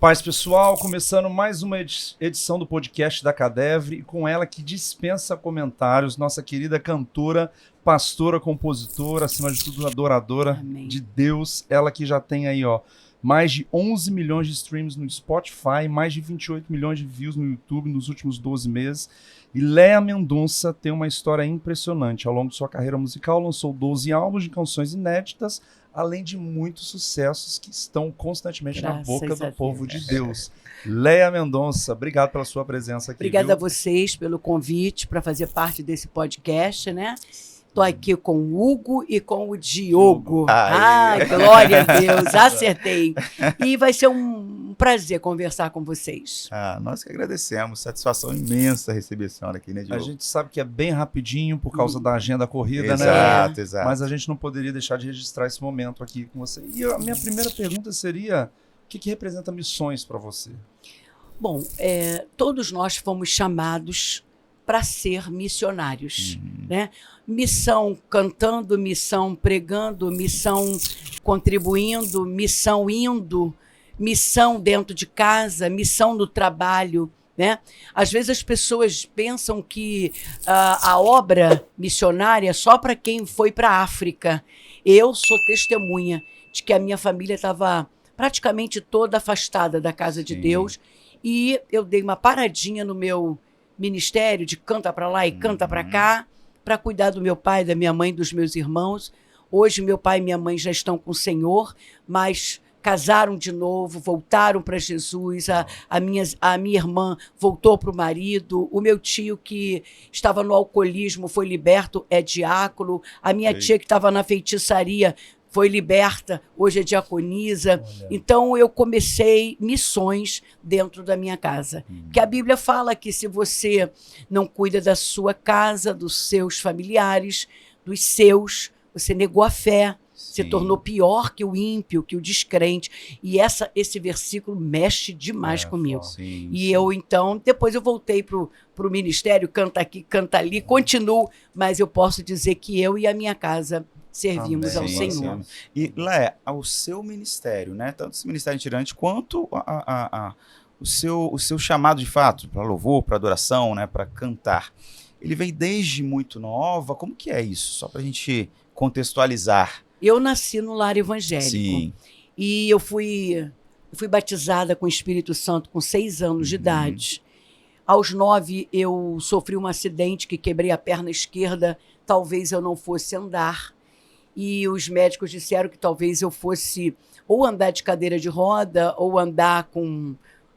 Paz pessoal, começando mais uma edição do podcast da Cadevre, e com ela que dispensa comentários, nossa querida cantora, pastora, compositora, acima de tudo adoradora Amém. De Deus, ela que já tem aí mais de 11 milhões de streams no Spotify, mais de 28 milhões de views no YouTube nos últimos 12 meses. E Léa Mendonça tem uma história impressionante. Ao longo de sua carreira musical, lançou 12 álbuns de canções inéditas, além de muitos sucessos que estão constantemente na boca do povo de Deus. Léa Mendonça, obrigado pela sua presença aqui. Obrigada a vocês pelo convite para fazer parte desse podcast, né? Estou aqui com o Hugo e com o Diogo. Glória a Deus, acertei. E vai ser um prazer conversar com vocês. Nós que agradecemos, satisfação imensa receber a senhora aqui, né, Diogo? A gente sabe que é bem rapidinho por causa da agenda corrida, exato, né? Exato. Mas a gente não poderia deixar de registrar esse momento aqui com você. E a minha primeira pergunta seria, o que representa missões para você? Bom, todos nós fomos chamados para ser missionários, né? Missão cantando, missão pregando, missão contribuindo, missão indo, missão dentro de casa, missão no trabalho, né? Às vezes as pessoas pensam que a obra missionária é só para quem foi para a África. Eu sou testemunha de que a minha família estava praticamente toda afastada da casa de Deus, e eu dei uma paradinha no meu ministério de canta para lá e canta para cá, para cuidar do meu pai, da minha mãe, dos meus irmãos. Hoje meu pai e minha mãe já estão com o Senhor, mas casaram de novo, voltaram para Jesus, a minha irmã voltou para o marido, o meu tio que estava no alcoolismo foi liberto, é diácono, a minha tia que estava na feitiçaria foi liberta, hoje é diaconisa. Então eu comecei missões dentro da minha casa. Que a Bíblia fala que se você não cuida da sua casa, dos seus familiares, dos seus, você negou a fé, se tornou pior que o ímpio, que o descrente. E esse versículo mexe demais comigo. Eu, então, depois eu voltei para o ministério, canta aqui, canta ali, continuo, mas eu posso dizer que eu e a minha casa servimos ao Senhor. E, Léa, ao seu ministério, né? Tanto esse ministério itinerante quanto o seu chamado de fato para louvor, para adoração, né? Para cantar. Ele vem desde muito nova. Como que é isso? Só para a gente contextualizar. Eu nasci no lar evangélico. Sim. E eu fui batizada com o Espírito Santo com 6 anos de idade. Aos 9, eu sofri um acidente que quebrei a perna esquerda. Talvez eu não fosse andar. E os médicos disseram que talvez eu fosse ou andar de cadeira de roda, ou andar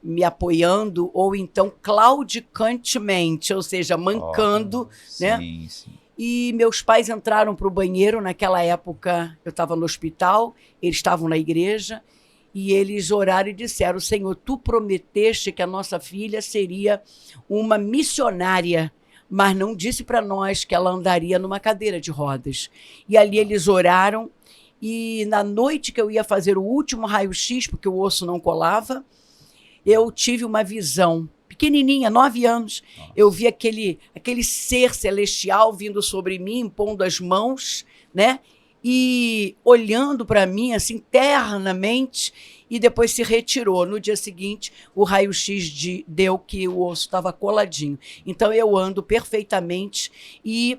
me apoiando, ou então claudicantemente, ou seja, mancando, né? Sim. E meus pais entraram para o banheiro, naquela época eu estava no hospital, eles estavam na igreja, e eles oraram e disseram: Senhor, tu prometeste que a nossa filha seria uma missionária, mas não disse para nós que ela andaria numa cadeira de rodas. E ali eles oraram, e na noite que eu ia fazer o último raio-x, porque o osso não colava, eu tive uma visão pequenininha, 9 anos. Eu vi aquele ser celestial vindo sobre mim, impondo as mãos, né? E olhando para mim, assim, ternamente, e depois se retirou. No dia seguinte, o raio-x deu que o osso estava coladinho. Então, eu ando perfeitamente. E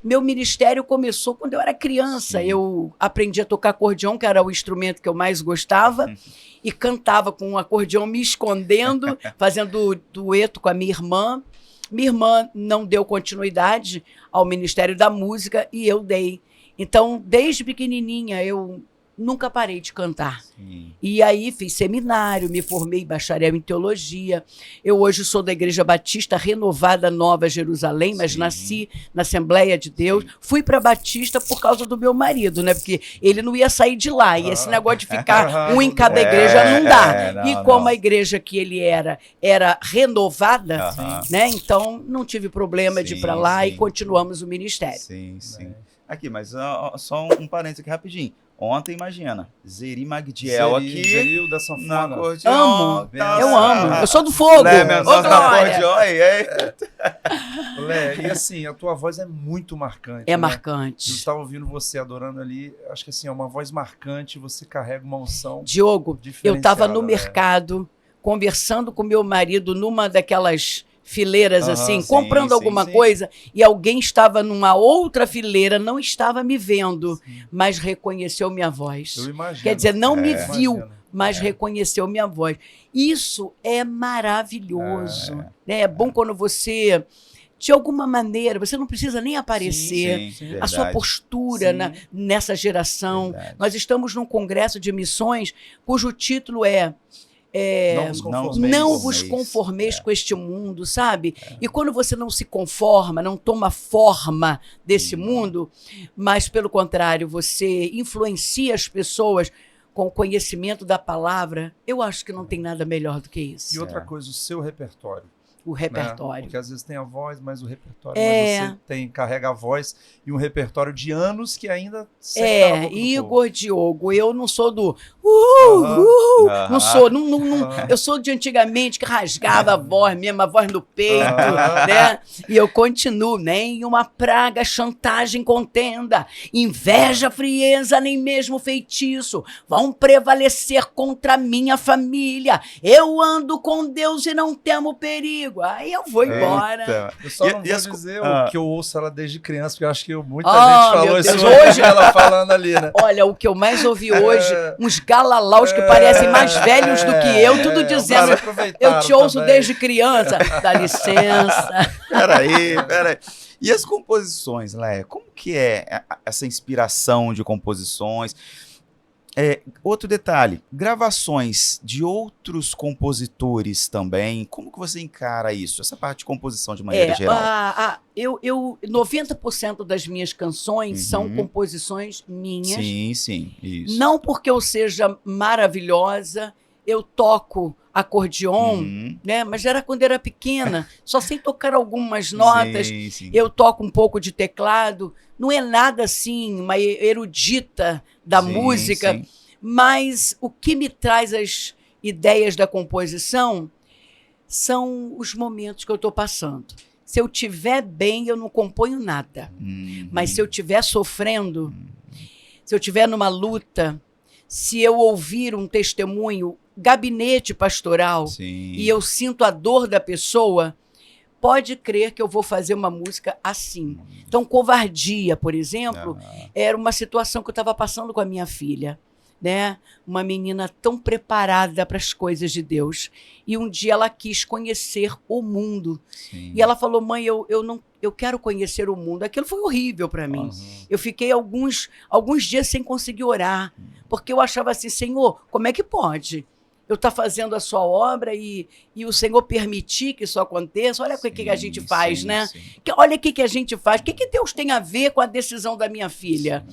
meu ministério começou quando eu era criança. Eu aprendi a tocar acordeão, que era o instrumento que eu mais gostava, e cantava com o acordeão me escondendo, fazendo dueto com a minha irmã. Minha irmã não deu continuidade ao Ministério da Música e eu dei. Então, desde pequenininha, eu nunca parei de cantar. E aí fiz seminário, me formei bacharel em teologia. Eu hoje sou da Igreja Batista Renovada Nova Jerusalém, mas nasci na Assembleia de Deus. Fui para Batista por causa do meu marido, né? Porque ele não ia sair de lá. E esse negócio de ficar um em cada igreja não dá. E como a igreja que ele era renovada, né? Então não tive problema de ir para lá e continuamos o ministério. Sim. Aqui, mas só um parênteses aqui rapidinho. Ontem, imagina, Zeri Magdiel aqui. Zeril da sanfona. Amo. Eu amo. Eu sou do fogo. Léa Mendonça da acordeão. Lé, e assim, a tua voz é muito marcante. É né? marcante. Eu estava ouvindo você adorando ali, acho que assim, é uma voz marcante, você carrega uma unção Diogo, eu diferenciada. estava no Lé. mercado, conversando com meu marido numa daquelas fileiras Aham, assim, sim, comprando sim, alguma sim. coisa, e alguém estava numa outra fileira, não estava me vendo, Sim. mas reconheceu minha voz. Eu imagino. Quer dizer, não me É. viu, Imagino. mas reconheceu minha voz. Isso é maravilhoso. Né? É bom quando você, de alguma maneira, você não precisa nem aparecer. Sim, A sua verdade. postura Sim. nessa geração. Verdade. Nós estamos num congresso de missões cujo título é Não vos conformeis. Não vos conformeis com este mundo, sabe? E quando você não se conforma, não toma forma desse mundo, mas pelo contrário, você influencia as pessoas com o conhecimento da palavra, eu acho que não tem nada melhor do que E isso. outra coisa, o seu repertório. O Né? repertório. Porque às vezes tem a voz, mas o repertório, É. mas você carrega a voz e um repertório de anos que ainda segue na boca do povo. Igor Diogo, eu não sou do Aham. não sou, Aham. eu sou de antigamente que rasgava a voz mesmo, a voz no peito, Aham. né? E eu continuo, nem uma praga, chantagem, contenda, inveja, frieza, nem mesmo feitiço vão prevalecer contra a minha família. Eu ando com Deus e não temo perigo. Aí eu vou embora. Eita. Eu só E- não e vou as- dizer ah. o que eu ouço ela desde criança, porque eu acho que muita Ah, gente falou meu isso Deus, hoje, hoje- ela falando ali, né? Olha, o que eu mais ouvi hoje, uns galalaus que parecem mais velhos do que eu, tudo dizendo, eu te ouço desde criança. Dá licença. Peraí. E as composições, Léa? Como que é essa inspiração de composições? Outro detalhe, gravações de outros compositores também, como que você encara isso? Essa parte de composição de maneira geral. 90% das minhas canções são Uhum. composições minhas. Sim, isso. Não porque eu seja maravilhosa, eu toco acordeon, Uhum. né? Mas era quando era pequena, só sei tocar algumas notas. Sim. Eu toco um pouco de teclado, não é nada assim, uma erudita da Sim, música, sim. mas o que me traz as ideias da composição são os momentos que eu estou passando. Se eu estiver bem, eu não componho nada. Uhum. Mas se eu estiver sofrendo, se eu estiver numa luta, se eu ouvir um testemunho, gabinete pastoral, Sim. e eu sinto a dor da pessoa, pode crer que eu vou fazer uma música assim. Então, Covardia, por exemplo, era uma situação que eu estava passando com a minha filha, né? Uma menina tão preparada para as coisas de Deus. E um dia ela quis conhecer o mundo. Sim. E ela falou, mãe, eu quero conhecer o mundo. Aquilo foi horrível para mim. Uhum. Eu fiquei alguns dias sem conseguir orar, porque eu achava assim, Senhor, como é que pode? Eu estar fazendo a sua obra e o Senhor permitir que isso aconteça. Olha o que a gente faz, né? Sim. Olha o que a gente faz. O que Deus tem a ver com a decisão da minha filha?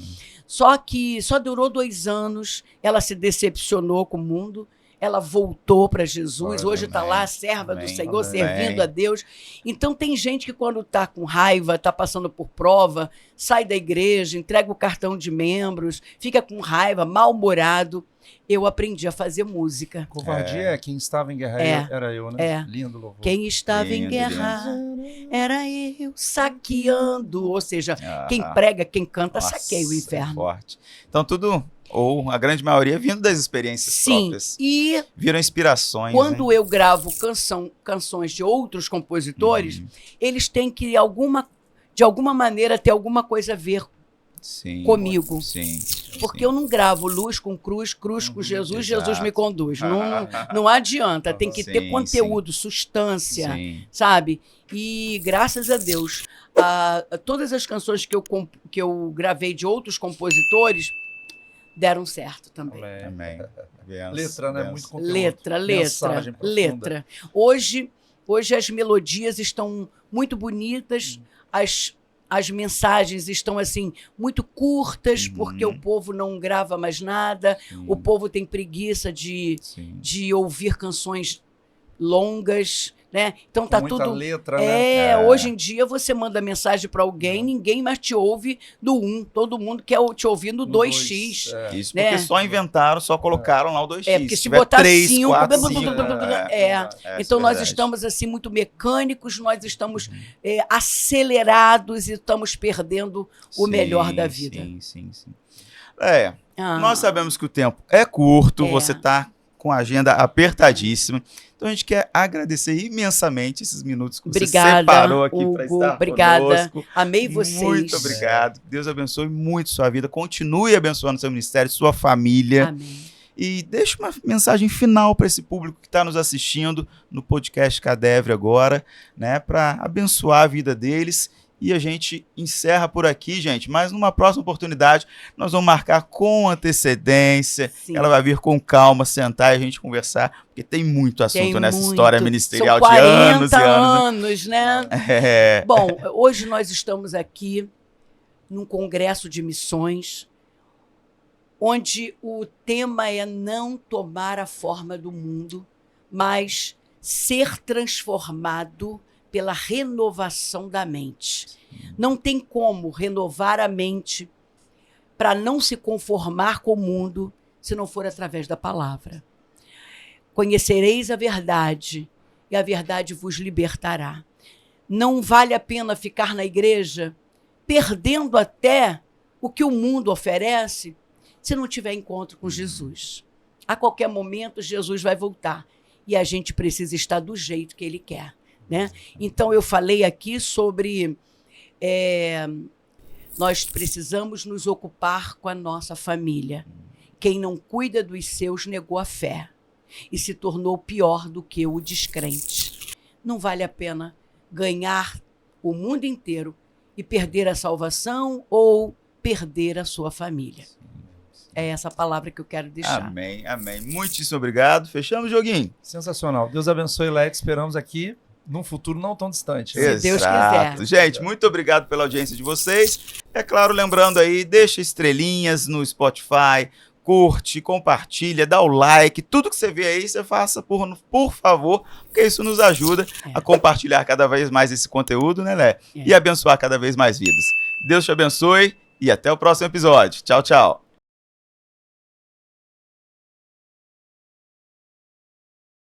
Só que só durou 2 anos, ela se decepcionou com o mundo, ela voltou para Jesus, hoje está lá, serva do Senhor, servindo a Deus. Então tem gente que quando está com raiva, está passando por prova, sai da igreja, entrega o cartão de membros, fica com raiva, mal-humorado. Eu aprendi a fazer música. Covardia quem estava em guerra era eu, né? É. Lindo louvor. Quem estava em guerra era eu, saqueando. Ou seja, quem prega, quem canta, saqueia o inferno. Forte. Então tudo, ou a grande maioria, vindo das experiências próprias. E viram inspirações. quando eu gravo canções de outros compositores, eles têm que, de alguma maneira, ter alguma coisa a ver comigo. Sim. Porque eu não gravo luz com cruz, cruz com Jesus, Jesus me conduz. Não adianta, tem que ter conteúdo, substância, sabe? E graças a Deus, todas as canções que eu gravei de outros compositores deram certo também. Amém. Letra, né? Muito conteúdo. Letra. Hoje as melodias estão muito bonitas, as mensagens estão assim muito curtas, porque o povo não grava mais nada, o povo tem preguiça de ouvir canções longas, né? Então Com tá muita tudo... letra, né? Hoje em dia você manda mensagem para alguém, ninguém mais te ouve do 1, todo mundo quer te ouvir no 2x. Isso né? porque só inventaram, só colocaram lá o 2x. Porque se tiver botar 3, 5... 4, 5, Então nós verdade. estamos assim muito mecânicos, nós estamos acelerados e estamos perdendo o melhor da vida. Sim. Nós sabemos que o tempo é curto, você está com a agenda apertadíssima. Então a gente quer agradecer imensamente esses minutos que você separou aqui para estar conosco. Amei vocês. Muito obrigado. Deus abençoe muito sua vida. Continue abençoando seu ministério, sua família. Amém. E deixa uma mensagem final para esse público que está nos assistindo no podcast Cadevre agora, né, para abençoar a vida deles. E a gente encerra por aqui, gente. Mas numa próxima oportunidade, nós vamos marcar com antecedência. Sim. Ela vai vir com calma, sentar e a gente conversar, porque tem muito assunto nessa história ministerial. São 40 de anos, né? É. Bom, hoje nós estamos aqui num congresso de missões, onde o tema é não tomar a forma do mundo, mas ser transformado pela renovação da mente. Não tem como renovar a mente para não se conformar com o mundo se não for através da palavra. Conhecereis a verdade e a verdade vos libertará. Não vale a pena ficar na igreja perdendo até o que o mundo oferece se não tiver encontro com Jesus. A qualquer momento, Jesus vai voltar e a gente precisa estar do jeito que Ele quer. Né? Então, eu falei aqui sobre nós precisamos nos ocupar com a nossa família. Quem não cuida dos seus negou a fé e se tornou pior do que o descrente. Não vale a pena ganhar o mundo inteiro e perder a salvação ou perder a sua família. É essa palavra que eu quero deixar. Amém. Muitíssimo obrigado. Fechamos o joguinho. Sensacional. Deus abençoe, Lex. Esperamos aqui num futuro não tão distante. Se Deus quiser. Gente, muito obrigado pela audiência de vocês. É claro, lembrando aí, deixa estrelinhas no Spotify, curte, compartilha, dá o like. Tudo que você vê aí, você faça por favor, porque isso nos ajuda a compartilhar cada vez mais esse conteúdo, né, Lé? E abençoar cada vez mais vidas. Deus te abençoe e até o próximo episódio. Tchau, tchau.